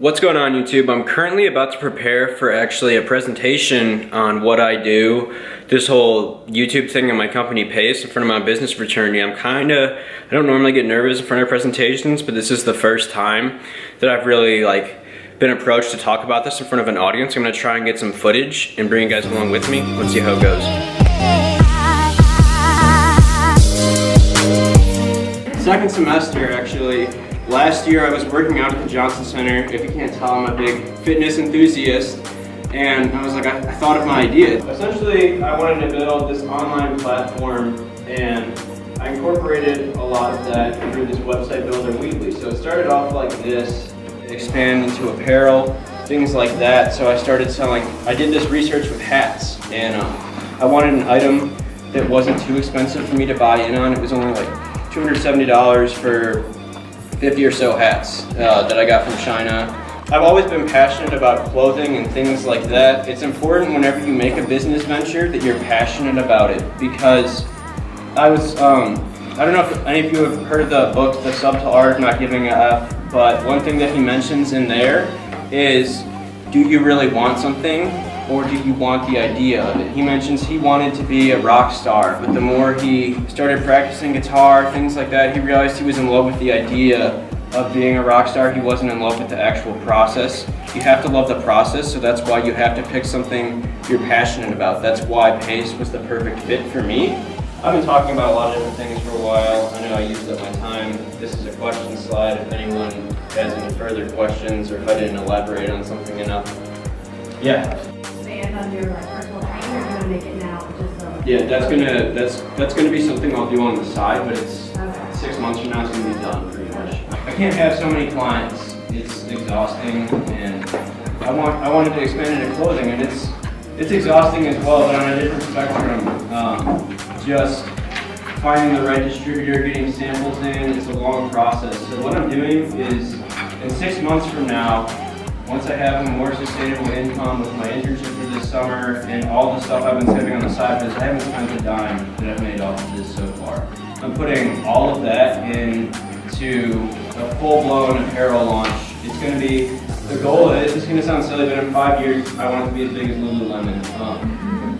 What's going on, YouTube? I'm currently about to prepare for actually a presentation on what I do, this whole YouTube thing in my company pays in front of my business fraternity. I don't normally get nervous in front of presentations, but this is the first time that I've really been approached to talk about this in front of an audience. I'm gonna try and get some footage and bring you guys along with me. Let's see how it goes. Second semester, actually. Last year I was working out at the Johnson Center. If you can't tell, I'm a big fitness enthusiast. And I was like, I thought of my idea. Essentially, I wanted to build this online platform, and I incorporated a lot of that through this website builder weekly. So it started off like this, expand into apparel, things like that. So I started selling, I did this research with hats, and I wanted an item that wasn't too expensive for me to buy in on. It was only like $270 for 50 or so hats that I got from China. I've always been passionate about clothing and things like that. It's important whenever you make a business venture that you're passionate about it, because I don't know if any of you have heard of the book, The Subtle Art of Not Giving a F, but one thing that he mentions in there is, do you really want something, or do you want the idea of it? He mentions he wanted to be a rock star, but the more he started practicing guitar, things like that, he realized he was in love with the idea of being a rock star. He wasn't in love with the actual process. You have to love the process, so that's why you have to pick something you're passionate about. That's why Pace was the perfect fit for me. I've been talking about a lot of different things for a while. I know I used up my time. This is a question slide if anyone has any further questions, or if I didn't elaborate on something enough. Yeah. On your personal training, you're gonna make it now just so. Yeah, that's gonna be something I'll do on the side, but it's 6 months from now it's gonna be done pretty much. I can't have so many clients. It's exhausting, and I wanted to expand into clothing, and it's exhausting as well, but on a different spectrum. Just finding the right distributor, getting samples in, it's a long process. So what I'm doing is, in 6 months from now, once I have a more sustainable income with my internship for this summer and all the stuff I've been saving on the side, because I haven't spent a dime that I've made off of this so far. I'm putting all of that into a full-blown apparel launch. It's going to be, the goal is, it's going to sound silly, but in 5 years I want it to be as big as Lululemon.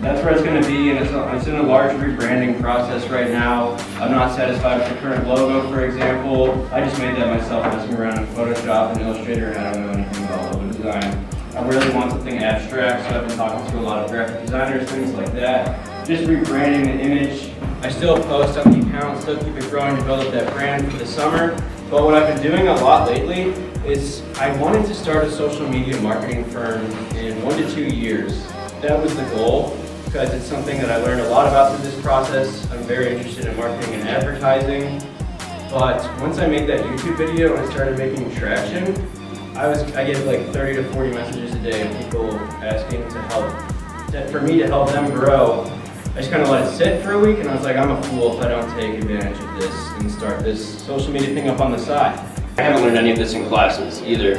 That's where it's going to be, and it's in a large rebranding process right now. I'm not satisfied with the current logo, for example. I just made that myself, messing around in Photoshop and Illustrator, and I don't know anything about logo design. I really want something abstract, so I've been talking to a lot of graphic designers, things like that. Just rebranding the image. I still post on the account, still keep it growing to build up that brand for the summer. But what I've been doing a lot lately is I wanted to start a social media marketing firm in 1 to 2 years. That was the goal, because it's something that I learned a lot about through this process. I'm very interested in marketing and advertising. But once I made that YouTube video and I started making traction, I get like 30 to 40 messages a day of people asking for me to help them grow. I just kind of let it sit for a week, and I was like, I'm a fool if I don't take advantage of this and start this social media thing up on the side. I haven't learned any of this in classes either.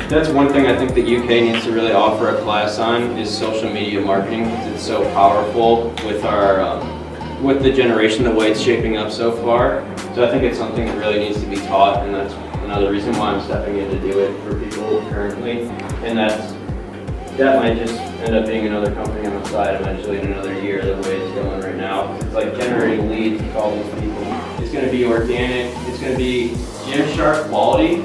That's one thing I think that UK needs to really offer a class on, is social media marketing, because it's so powerful with with the generation, the way it's shaping up so far. So I think it's something that really needs to be taught, and that's another reason why I'm stepping in to do it for people currently. And that might just end up being another company on the side eventually in another year, the way it's going right now. It's like generating leads with all these people. It's going to be organic. It's going to be Gymshark quality,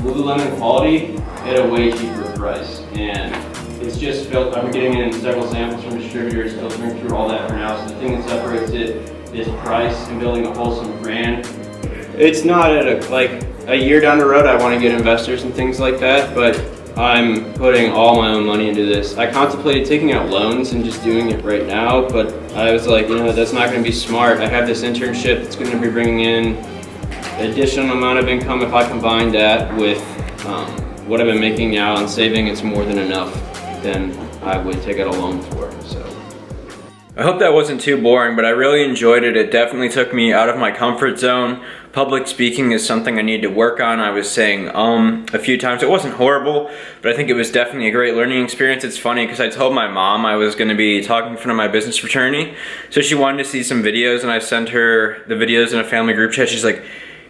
Lululemon quality, at a way cheaper price. And it's just I'm getting in several samples from distributors, filtering through all that for now. So the thing that separates it is price and building a wholesome brand. It's not at a year down the road I want to get investors and things like that, but I'm putting all my own money into this. I contemplated taking out loans and just doing it right now, but I was like, that's not going to be smart. I have this internship that's going to be bringing in an additional amount of income. If I combine that with what I've been making now and saving, it's more than enough. Then I would take out a loan for it. So I hope that wasn't too boring, but I really enjoyed it. It definitely took me out of my comfort zone. Public speaking is something I need to work on. I was saying a few times. It wasn't horrible, but I think it was definitely a great learning experience. It's funny because I told my mom I was going to be talking in front of my business fraternity, so she wanted to see some videos, and I sent her the videos in a family group chat. She's like,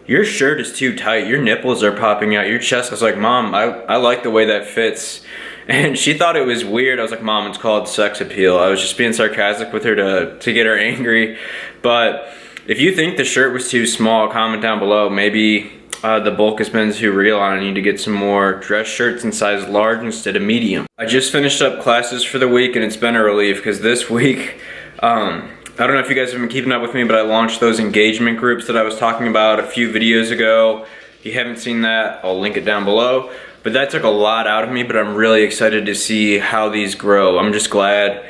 your shirt is too tight. Your nipples are popping out. Your chest. I was like, Mom, I like the way that fits. And she thought it was weird. I was like, Mom, it's called sex appeal. I was just being sarcastic with her to get her angry. But if you think the shirt was too small, comment down below. Maybe the bulk has been too real and I need to get some more dress shirts in size large instead of medium. I just finished up classes for the week and it's been a relief because this week, I don't know if you guys have been keeping up with me, but I launched those engagement groups that I was talking about a few videos ago. If you haven't seen that, I'll link it down below. But that took a lot out of me, but I'm really excited to see how these grow. I'm just glad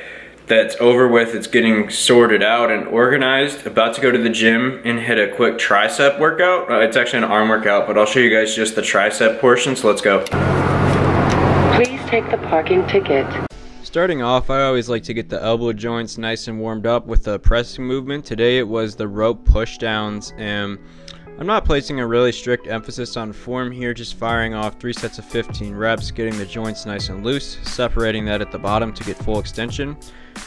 that's over with. It's getting sorted out and organized. About to go to the gym and hit a quick tricep workout. It's actually an arm workout, but I'll show you guys just the tricep portion, so let's go. Please take the parking ticket. Starting off, I always like to get the elbow joints nice and warmed up with the pressing movement. Today it was the rope push downs, and I'm not placing a really strict emphasis on form here, just firing off 3 sets of 15 reps, getting the joints nice and loose, separating that at the bottom to get full extension.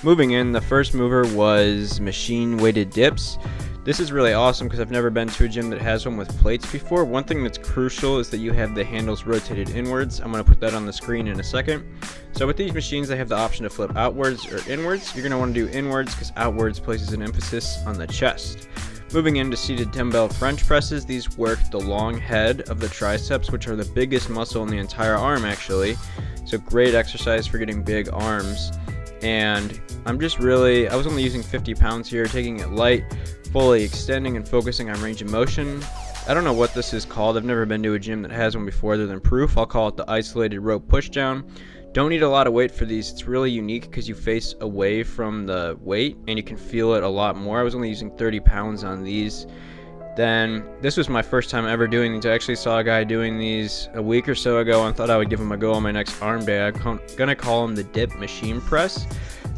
Moving in, the first mover was machine weighted dips. This is really awesome because I've never been to a gym that has one with plates before. One thing that's crucial is that you have the handles rotated inwards. I'm going to put that on the screen in a second. So with these machines, they have the option to flip outwards or inwards. You're going to want to do inwards because outwards places an emphasis on the chest. Moving into seated dumbbell French presses, these work the long head of the triceps, which are the biggest muscle in the entire arm actually. So great exercise for getting big arms. And I was only using 50 pounds here, taking it light, fully extending and focusing on range of motion. I don't know what this is called. I've never been to a gym that has one before other than Proof. I'll call it the isolated rope pushdown. Don't need a lot of weight for these. It's really unique because you face away from the weight and you can feel it a lot more. I was only using 30 pounds on these. Then this was my first time ever doing these. I actually saw a guy doing these a week or so ago and thought I would give him a go on my next arm day. I'm gonna call him the dip machine press.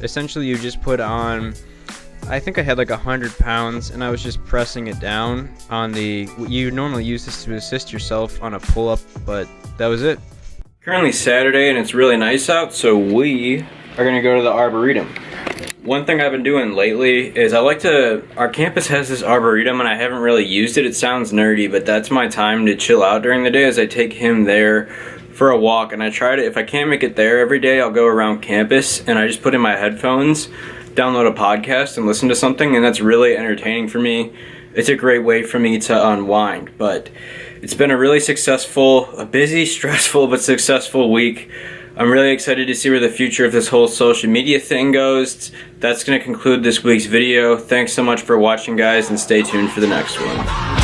Essentially you just put on, I think I had like 100 pounds and I was just pressing it down on the, you normally use this to assist yourself on a pull-up, but that was it. Currently Saturday and it's really nice out, so we are gonna go to the Arboretum. One thing I've been doing lately is our campus has this Arboretum and I haven't really used it. It sounds nerdy, but that's my time to chill out during the day as I take him there for a walk. And I try to, if I can't make it there every day, I'll go around campus and I just put in my headphones, download a podcast and listen to something, and that's really entertaining for me. It's a great way for me to unwind, but it's been a really successful, a busy, stressful, but successful week. I'm really excited to see where the future of this whole social media thing goes. That's going to conclude this week's video. Thanks so much for watching, guys, and stay tuned for the next one.